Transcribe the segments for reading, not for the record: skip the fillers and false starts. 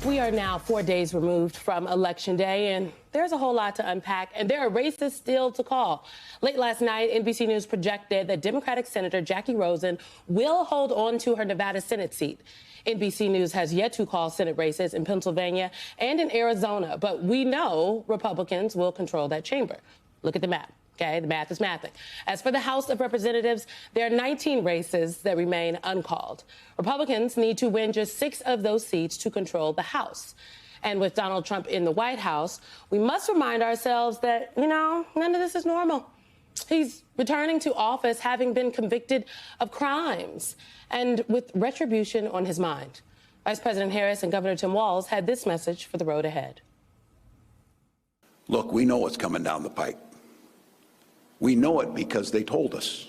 We are now 4 days removed from Election Day, and there's a whole lot to unpack, and there are races still to call. Late last night, NBC News projected that Democratic Senator Jackie Rosen will hold on to her Nevada Senate seat. NBC News has yet to call Senate races in Pennsylvania and in Arizona, but we know Republicans will control that chamber. Look at the map. Okay, the math is mathing. As for the House of Representatives, there are 19 races that remain uncalled. Republicans need to win just 6 of those seats to control the House. And with Donald Trump in the White House, we must remind ourselves that, none of this is normal. He's returning to office having been convicted of crimes and with retribution on his mind. Vice President Harris and Governor Tim Walz had this message for the road ahead. Look, we know what's coming down the pike. We know it because they told us.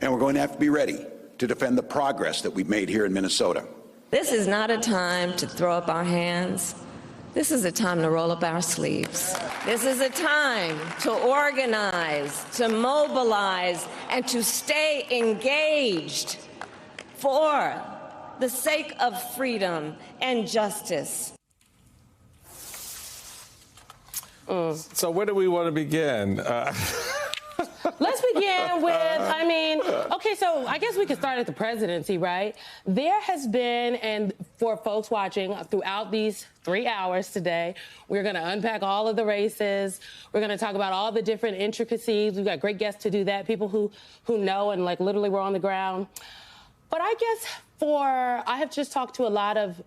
And we're going to have to be ready to defend the progress that we've made here in Minnesota. This is not a time to throw up our hands. This is a time to roll up our sleeves. This is a time to organize, to mobilize, and to stay engaged for the sake of freedom and justice. So where do we want to begin? Let's begin with, okay, so I guess we could start at the presidency, right? There has been, and for folks watching throughout these 3 hours today, we're going to unpack all of the races. We're going to talk about all the different intricacies. We've got great guests to do that, people who know and literally were on the ground. But I guess I have just talked to a lot of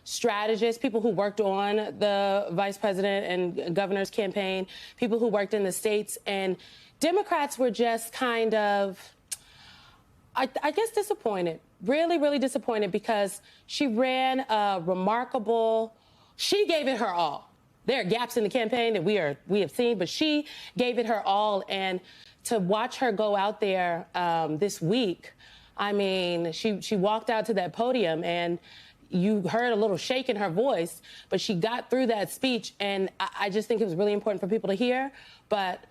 strategists, people who worked on the vice president and governor's campaign, people who worked in the states, and Democrats were just kind of, I guess, disappointed, really, really disappointed, because she ran a she gave it her all. There are gaps in the campaign that we have seen, but she gave it her all. And to watch her go out there this week, she walked out to that podium and you heard a little shake in her voice, but she got through that speech. And I just think it was really important for people to hear. But,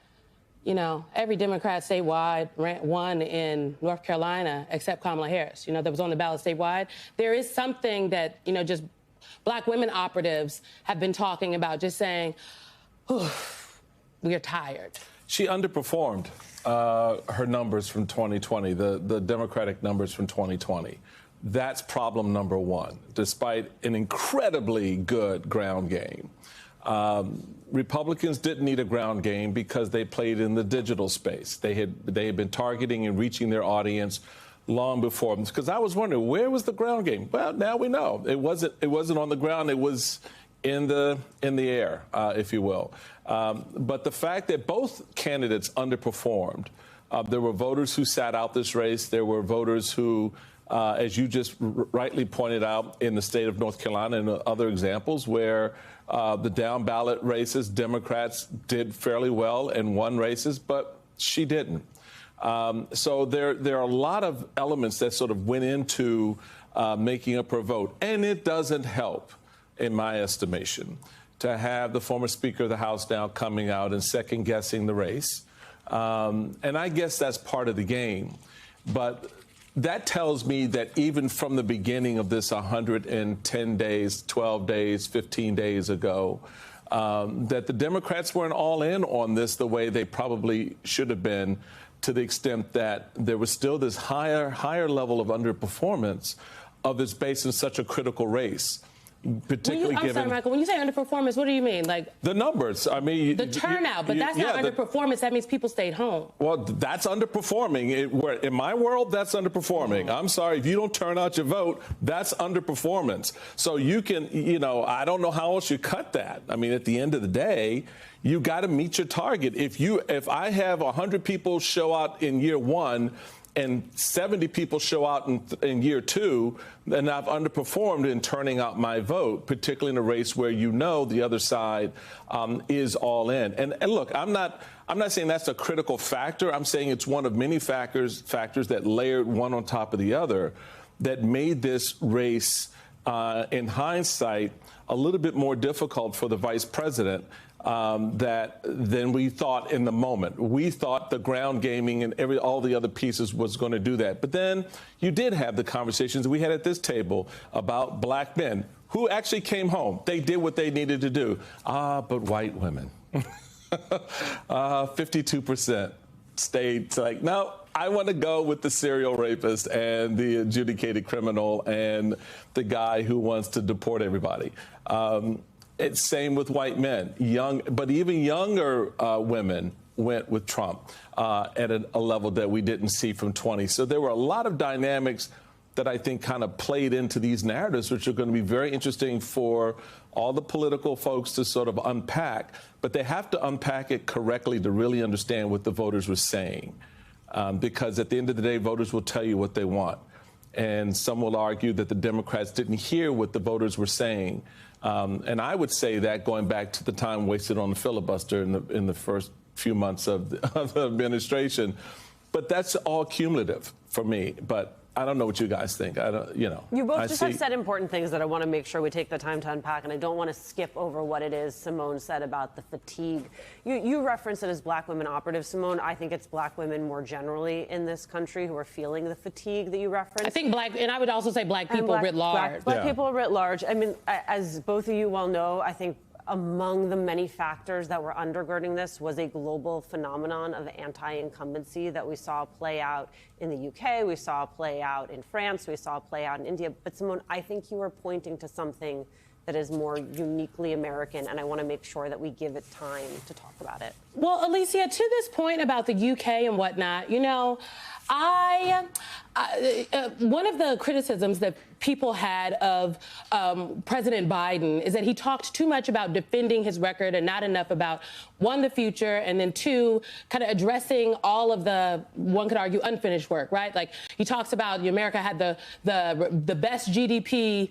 every Democrat statewide won in North Carolina except Kamala Harris, that was on the ballot statewide. There is something that, just black women operatives have been talking about, just saying, we are tired. She underperformed her numbers from 2020, the Democratic numbers from 2020. That's problem number one, despite an incredibly good ground game. Republicans didn't need a ground game because they played in the digital space. They had been targeting and reaching their audience long before. Because I was wondering, where was the ground game? Well, now we know. It wasn't on the ground. It was in the air, if you will. But the fact that both candidates underperformed, there were voters who sat out this race. There were voters who, as you just rightly pointed out, in the state of North Carolina and other examples where the down ballot races, Democrats did fairly well and won races, but she didn't. So there are a lot of elements that sort of went into making up her vote. And it doesn't help, in my estimation, to have the former Speaker of the House now coming out and second-guessing the race. And I guess that's part of the game. But that tells me that even from the beginning of this 110 days, 12 days, 15 days ago, that the Democrats weren't all in on this the way they probably should have been, to the extent that there was still this higher level of underperformance of this base in such a critical race. Particularly I'm sorry, Michael, when you say underperformance, what do you mean? The numbers. The turnout, but that's not underperformance. That means people stayed home. Well, that's underperforming. In my world, that's underperforming. I'm sorry, if you don't turn out your vote, that's underperformance. So you can, I don't know how else you cut that. At the end of the day, you got to meet your target. If I have 100 people show out in year one and 70 people show out in year two, then I've underperformed in turning out my vote, particularly in a race where the other side is all in. And look, I'm not saying that's a critical factor. I'm saying it's one of many factors that layered one on top of the other that made this race, in hindsight, a little bit more difficult for the vice president. that than we thought in the moment. We thought the ground gaming and all the other pieces was going to do that. But then you did have the conversations we had at this table about black men who actually came home. They did what they needed to do. But white women, 52% stayed like, no, I want to go with the serial rapist and the adjudicated criminal and the guy who wants to deport everybody. It's same with white men, but even younger women went with Trump at a level that we didn't see from 20. So there were a lot of dynamics that I think kind of played into these narratives, which are going to be very interesting for all the political folks to sort of unpack. But they have to unpack it correctly to really understand what the voters were saying. Because at the end of the day, voters will tell you what they want. And some will argue that the Democrats didn't hear what the voters were saying. And I would say that going back to the time wasted on the filibuster in the first few months of the administration. But that's all cumulative for me. But I don't know what you guys think. I don't, you know. You both have said important things that I want to make sure we take the time to unpack, and I don't want to skip over what it is Simone said about the fatigue. You referenced it as black women operatives, Simone. I think it's black women more generally in this country who are feeling the fatigue that you referenced. I think black, and I would also say black people writ large. Black people writ large. I mean, as both of you well know, I think among the many factors that were undergirding this was a global phenomenon of anti-incumbency that we saw play out in the UK, we saw play out in France, we saw play out in India. But Simone, I think you were pointing to something that is more uniquely American, and I want to make sure that we give it time to talk about it. Well, Alicia, to this point about the UK and whatnot, you know, one of the criticisms that people had of President Biden is that he talked too much about defending his record and not enough about, one, the future, and then two, kind of addressing all of the, one could argue, unfinished work, right? Like, he talks about America had the best GDP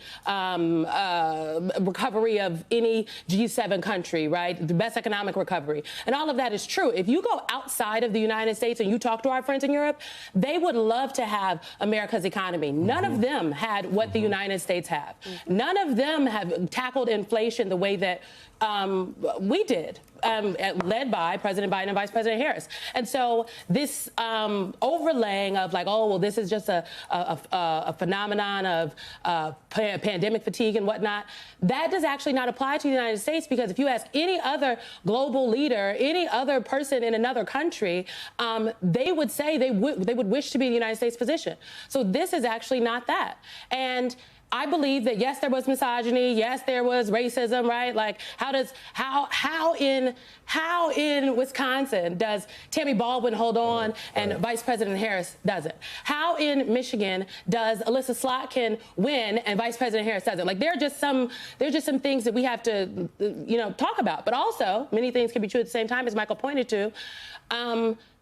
recovery of any G7 country, right? The best economic recovery. And all of that is true. If you go outside of the United States and you talk to our friends in Europe, they would love to have America's economy. None of them had what the United States have. None of them have tackled inflation the way that we did, led by President Biden and Vice President Harris. And so this overlaying of like, oh, well, this is just a phenomenon of pandemic fatigue and whatnot, that does actually not apply to the United States, because if you ask any other global leader, any other person in another country, they would say they would wish to be in the United States position. So this is actually not that. And I believe that, yes, there was misogyny. Yes, there was racism, right? Like, how in Wisconsin does Tammy Baldwin hold on and Vice President Harris doesn't? How in Michigan does Alyssa Slotkin win and Vice President Harris doesn't? Like, there's just some things that we have to, talk about. But also, many things can be true at the same time, as Michael pointed to.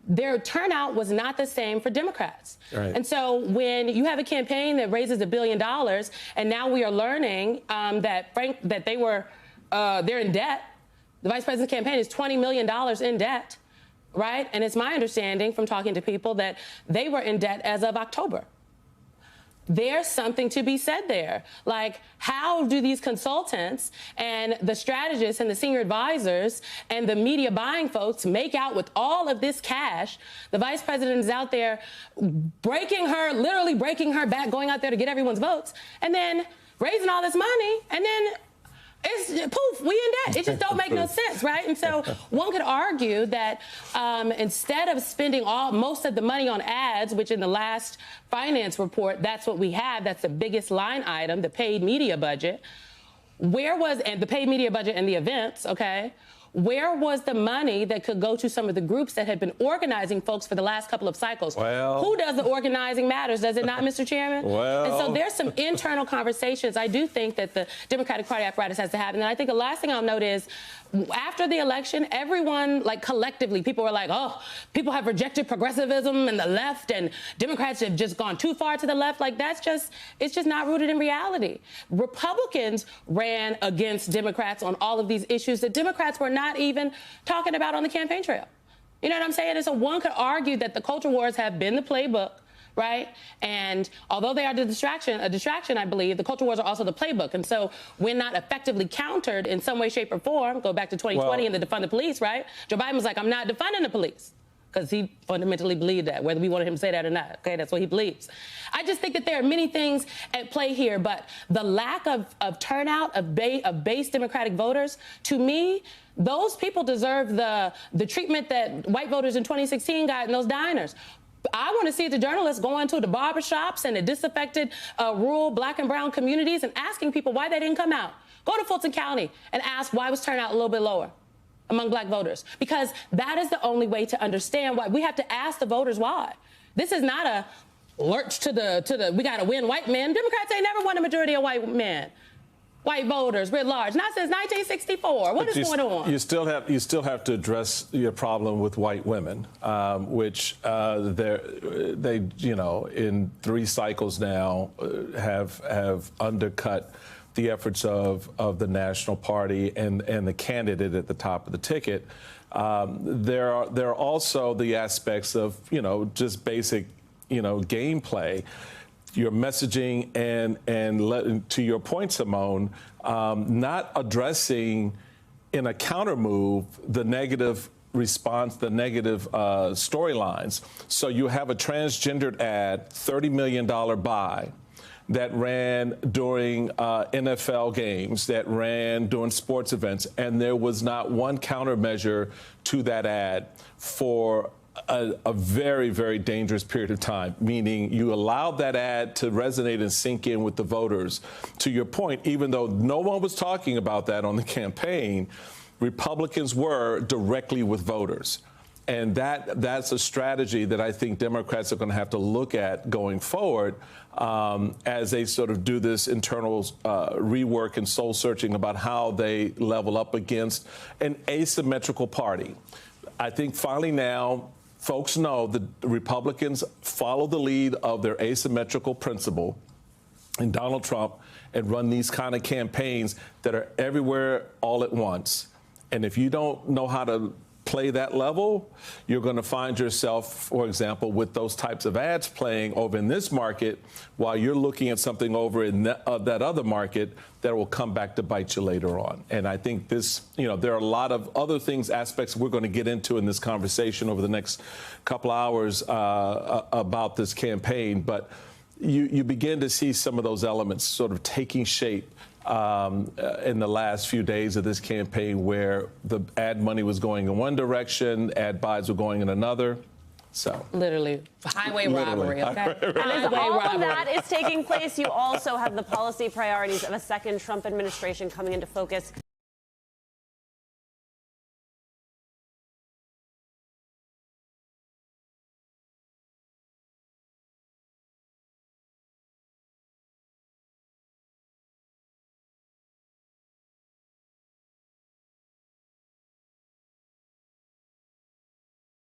Their turnout was not the same for Democrats. Right. And so when you have a campaign that raises $1 billion, and now we are learning that they're in debt. The vice president's campaign is $20 million in debt, right? And it's my understanding from talking to people that they were in debt as of October. There's something to be said there. Like, how do these consultants and the strategists and the senior advisors and the media buying folks make out with all of this cash? The vice president is out there literally breaking her back, going out there to get everyone's votes, and then raising all this money, and then it's poof, we in debt. It just don't make no sense, right? And so one could argue that instead of spending most of the money on ads, which in the last finance report, that's what we have, that's the biggest line item, the paid media budget. And the paid media budget and the events, okay? Where was the money that could go to some of the groups that had been organizing folks for the last couple of cycles? Well, who does the organizing matters, does it not, Mr. Chairman? Well. And so there's some internal conversations I do think that the Democratic Party apparatus has to have. And I think the last thing I'll note is, after the election, everyone, like, collectively, people were like, oh, people have rejected progressivism and the left, and Democrats have just gone too far to the left. Like, it's just not rooted in reality. Republicans ran against Democrats on all of these issues that Democrats were not even talking about on the campaign trail. You know what I'm saying? And so one could argue that the culture wars have been the playbook right? And although they are a distraction, I believe, the culture wars are also the playbook. And so when not effectively countered in some way, shape, or form, go back to 2020 and the defund the police, right? Joe Biden was like, I'm not defunding the police. Because he fundamentally believed that, whether we wanted him to say that or not. Okay, that's what he believes. I just think that there are many things at play here, but the lack of turnout of base Democratic voters, to me, those people deserve the treatment that white voters in 2016 got in those diners. I want to see the journalists going to the barbershops and the disaffected rural black and brown communities and asking people why they didn't come out. Go to Fulton County and ask why was turnout a little bit lower among black voters, because that is the only way to understand why. We have to ask the voters why. This is not a lurch to the we got to win white men. Democrats ain't never won a majority of white men, white voters writ large, not since 1964. What is going on? You still have to address your problem with white women, which they in 3 cycles now have undercut the efforts of the National Party and the candidate at the top of the ticket. There are also the aspects of, just basic, gameplay. Your messaging and to your point, Simone, not addressing in a counter move the negative response, the negative storylines. So you have a transgendered ad, $30 million buy, that ran during NFL games, that ran during sports events, and there was not one countermeasure to that ad for a very, very dangerous period of time, meaning you allowed that ad to resonate and sink in with the voters. To your point, even though no one was talking about that on the campaign, Republicans were directly with voters. And that's a strategy that I think Democrats are going to have to look at going forward as they sort of do this internal rework and soul searching about how they level up against an asymmetrical party. I think finally now folks know that Republicans follow the lead of their asymmetrical principle in Donald Trump and run these kind of campaigns that are everywhere all at once. And if you don't know how to play that level, you're going to find yourself, for example, with those types of ads playing over in this market while you're looking at something over in that other market that will come back to bite you later on. And I think this, there are a lot of other things, aspects we're going to get into in this conversation over the next couple hours about this campaign. But you begin to see some of those elements sort of taking shape in the last few days of this campaign, where the ad money was going in one direction, ad buys were going in another. So literally highway robbery. Okay? And as all of that is taking place, you also have the policy priorities of a second Trump administration coming into focus.